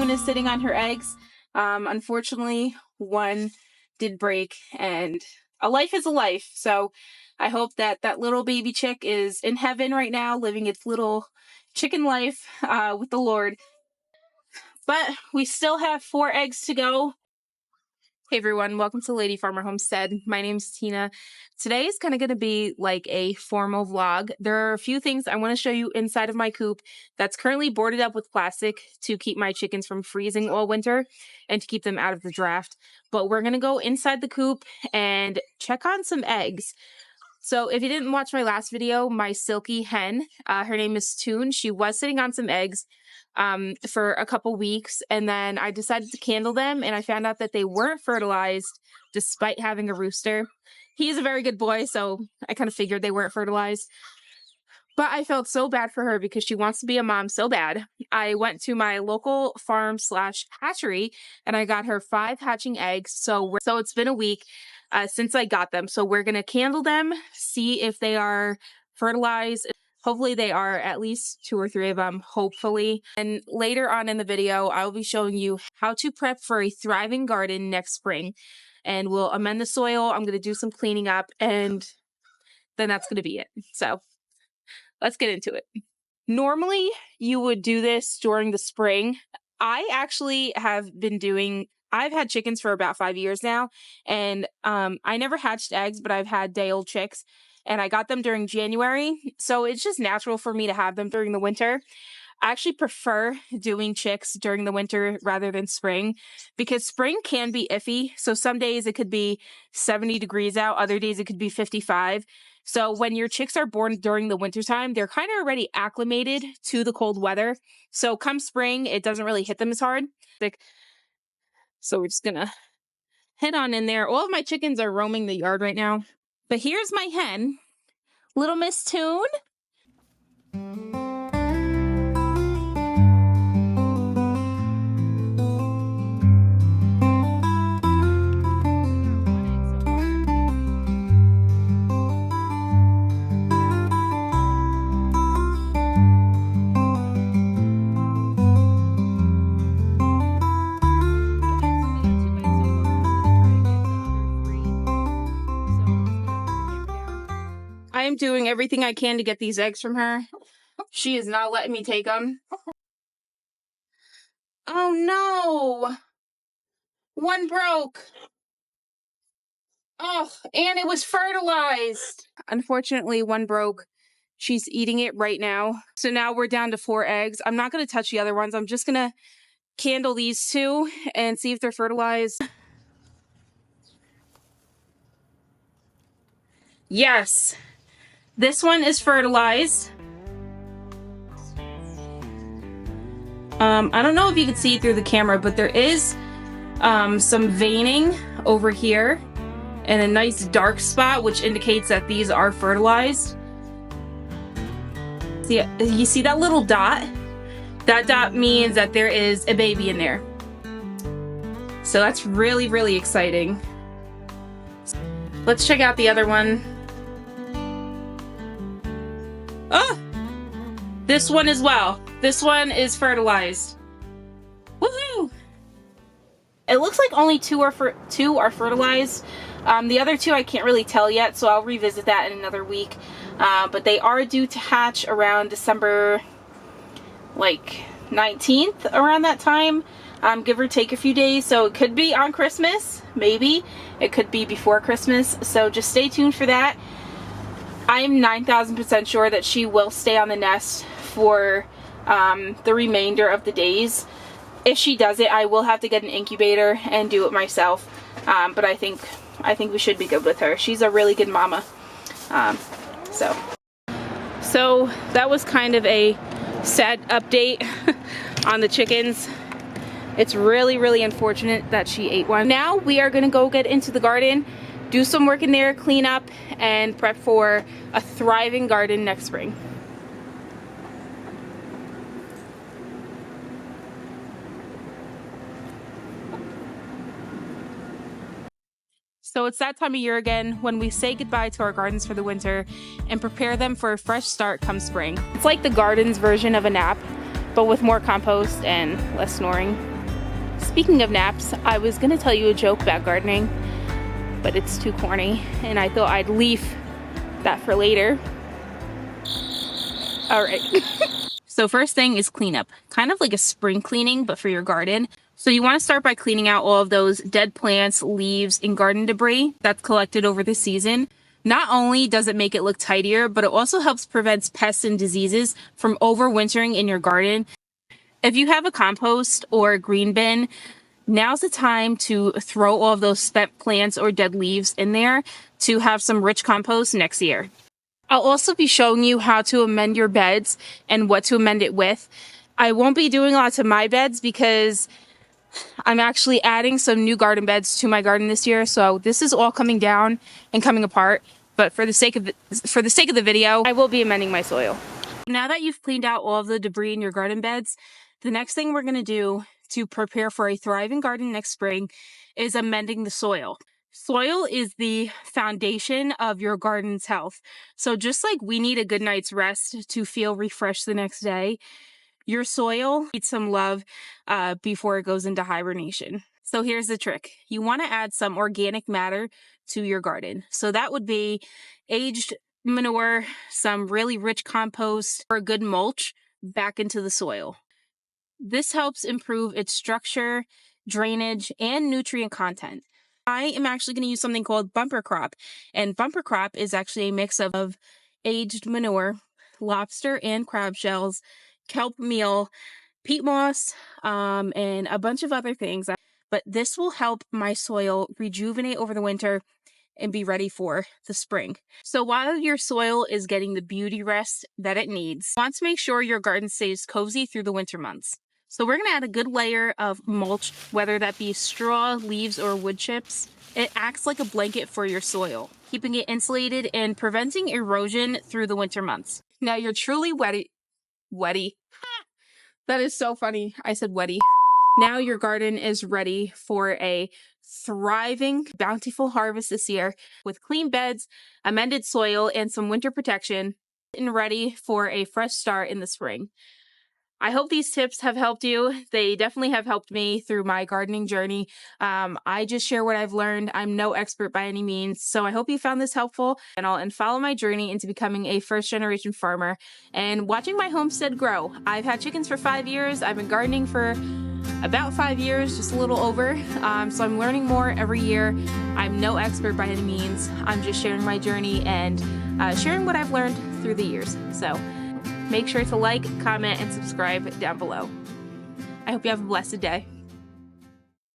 one is sitting on her eggs. Unfortunately, one did break, and a life is a life. So I hope that that little baby chick is in heaven right now, living its little chicken life with the Lord. But we still have 4 eggs to go. Hey everyone, welcome to Lady Farmer Homestead. My name's Tina. Today is kind of going to be like a formal vlog. There are a few things I want to show you inside of my coop that's currently boarded up with plastic to keep my chickens from freezing all winter and to keep them out of the draft. But we're going to go inside the coop and check on some eggs. So if you didn't watch my last video, my silky hen, her name is Toon. She was sitting on some eggs for a couple weeks, and then I decided to candle them, and I found out that they weren't fertilized despite having a rooster. He's a very good boy, so I kind of figured they weren't fertilized. But I felt so bad for her because she wants to be a mom so bad. I went to my local farm / hatchery, and I got her 5 hatching eggs. So it's been a week since I got them. So we're going to candle them, see if they are fertilized. Hopefully they are, at least 2 or 3 of them, hopefully. And later on in the video, I'll be showing you how to prep for a thriving garden next spring. And we'll amend the soil. I'm going to do some cleaning up, and then that's going to be it. So let's get into it. Normally, you would do this during the spring. I actually have been I've had chickens for about 5 years now, and I never hatched eggs, but I've had day-old chicks, and I got them during January, so it's just natural for me to have them during the winter. I actually prefer doing chicks during the winter rather than spring, because spring can be iffy. So some days it could be 70 degrees out, other days it could be 55. So when your chicks are born during the wintertime, they're kind of already acclimated to the cold weather. So come spring, it doesn't really hit them as hard. So we're just gonna head on in there. All of my chickens are roaming the yard right now. But here's my hen, little Miss Toon. I am doing everything I can to get these eggs from her. She is not letting me take them. Oh no! One broke. Oh, and it was fertilized. Unfortunately, one broke. She's eating it right now. So now we're down to 4 eggs. I'm not going to touch the other ones. I'm just going to candle these 2 and see if they're fertilized. Yes. This one is fertilized. I don't know if you can see it through the camera, but there is some veining over here and a nice dark spot, which indicates that these are fertilized. See, you see that little dot? That dot means that there is a baby in there. So that's really, really exciting. Let's check out the other one. Oh! This one as well. This one is fertilized. Woohoo! It looks like only 2 are fertilized. The other 2 I can't really tell yet, so I'll revisit that in another week. But they are due to hatch around December, like 19th, around that time. Give or take a few days. So it could be on Christmas, maybe. It could be before Christmas. So just stay tuned for that. I am 9,000% sure that she will stay on the nest for the remainder of the days. If she does it, I will have to get an incubator and do it myself. But I think we should be good with her. She's a really good mama. So that was kind of a sad update on the chickens. It's really, really unfortunate that she ate one. Now we are gonna go get into the garden, do some work in there, clean up, and prep for a thriving garden next spring. So it's that time of year again when we say goodbye to our gardens for the winter and prepare them for a fresh start come spring. It's like the garden's version of a nap, but with more compost and less snoring. Speaking of naps, I was gonna tell you a joke about gardening, but it's too corny, and I thought I'd leave that for later. All right. So first thing is cleanup, kind of like a spring cleaning, but for your garden. So you want to start by cleaning out all of those dead plants, leaves, and garden debris that's collected over the season. Not only does it make it look tidier, but it also helps prevent pests and diseases from overwintering in your garden. If you have a compost or a green bin, now's the time to throw all of those spent plants or dead leaves in there to have some rich compost next year. I'll also be showing you how to amend your beds and what to amend it with. I won't be doing a lot to my beds because I'm actually adding some new garden beds to my garden this year, so this is all coming down and coming apart. But for the sake of the video, I will be amending my soil. Now that you've cleaned out all of the debris in your garden beds, the next thing we're going to do to prepare for a thriving garden next spring is amending the soil. Soil is the foundation of your garden's health. So just like we need a good night's rest to feel refreshed the next day, your soil needs some love before it goes into hibernation. So here's the trick. You want to add some organic matter to your garden. So that would be aged manure, some really rich compost, or a good mulch back into the soil. This helps improve its structure, drainage, and nutrient content. I am actually going to use something called bumper crop, and bumper crop is actually a mix of aged manure, lobster and crab shells, kelp meal, peat moss, and a bunch of other things. But this will help my soil rejuvenate over the winter and be ready for the spring. So while your soil is getting the beauty rest that it needs, you want to make sure your garden stays cozy through the winter months. So we're going to add a good layer of mulch, whether that be straw, leaves, or wood chips. It acts like a blanket for your soil, keeping it insulated and preventing erosion through the winter months. Now you're truly wetty. That is so funny. I said wetty. Now your garden is ready for a thriving, bountiful harvest this year with clean beds, amended soil, and some winter protection, and ready for a fresh start in the spring. I hope these tips have helped you. They definitely have helped me through my gardening journey. I just share what I've learned. I'm no expert by any means, so I hope you found this helpful and follow my journey into becoming a first-generation farmer and watching my homestead grow. I've had chickens for 5 years. I've been gardening for about 5 years, just a little over. So I'm learning more every year. I'm no expert by any means. I'm just sharing my journey and sharing what I've learned through the years. So make sure to like, comment, and subscribe down below. I hope you have a blessed day.